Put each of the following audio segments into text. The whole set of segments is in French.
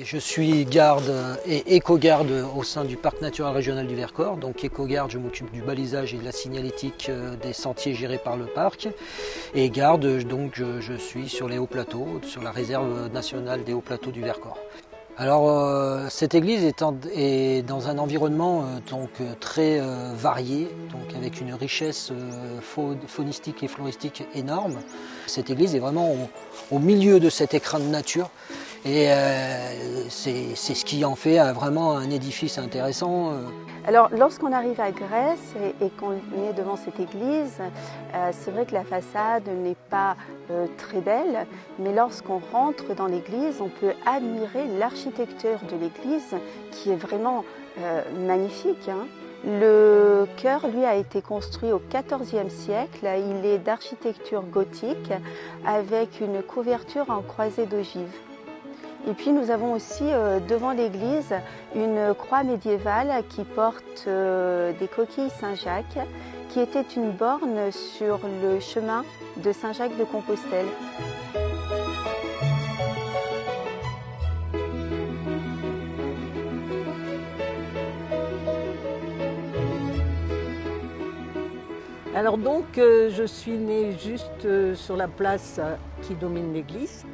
Je suis garde et éco-garde au sein du parc naturel régional du Vercors. Donc éco-garde, je m'occupe du balisage et de la signalétique des sentiers gérés par le parc. Et garde, donc je suis sur les hauts plateaux, sur la réserve nationale des hauts plateaux du Vercors. Alors cette église est dans un environnement très varié, donc avec une richesse faunistique et floristique énorme. Cette église est vraiment au milieu de cet écrin de nature et c'est ce qui en fait vraiment un édifice intéressant. Alors lorsqu'on arrive à Grèce et qu'on est devant cette église, c'est vrai que la façade n'est pas très belle, mais lorsqu'on rentre dans l'église, on peut admirer l'architecture de l'église qui est vraiment magnifique. Le chœur, lui, a été construit au XIVe siècle. Il est d'architecture gothique avec une couverture en croisée d'ogive. Et puis nous avons aussi devant l'église une croix médiévale qui porte des coquilles Saint-Jacques, qui était une borne sur le chemin de Saint-Jacques de Compostelle. Alors donc, je suis née juste sur la place qui domine l'église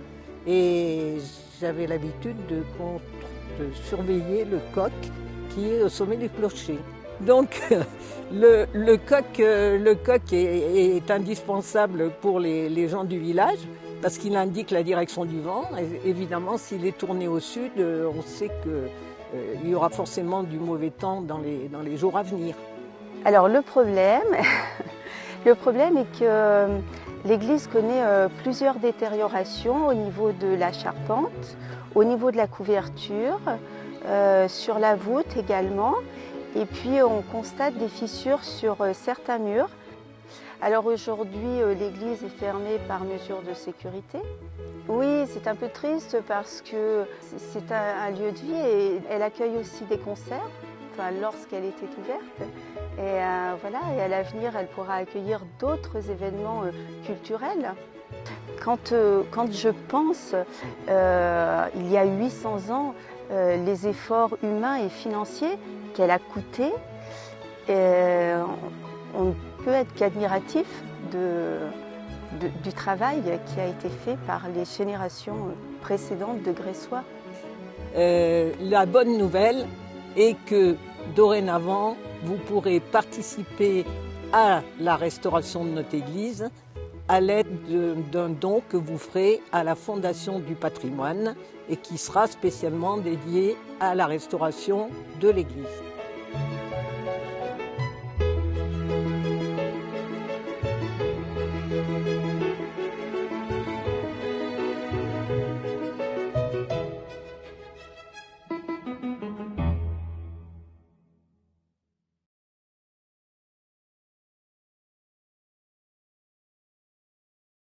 et j'avais l'habitude de surveiller le coq qui est au sommet du clocher. Donc le coq est indispensable pour les gens du village parce qu'il indique la direction du vent. Et évidemment, s'il est tourné au sud, on sait qu'il y aura forcément du mauvais temps dans les jours à venir. Alors le problème est que l'église connaît plusieurs détériorations au niveau de la charpente, au niveau de la couverture, sur la voûte également. Et puis on constate des fissures sur certains murs. Alors aujourd'hui, l'église est fermée par mesure de sécurité. Oui, c'est un peu triste parce que c'est un lieu de vie et elle accueille aussi des concerts. Lorsqu'elle était ouverte. Et voilà, et à l'avenir, elle pourra accueillir d'autres événements culturels. Quand je pense, il y a 800 ans, les efforts humains et financiers qu'elle a coûtés, on ne peut être qu'admiratif du travail qui a été fait par les générations précédentes de Gressois. La bonne nouvelle est que dorénavant, vous pourrez participer à la restauration de notre église à l'aide d'un don que vous ferez à la Fondation du patrimoine et qui sera spécialement dédié à la restauration de l'église.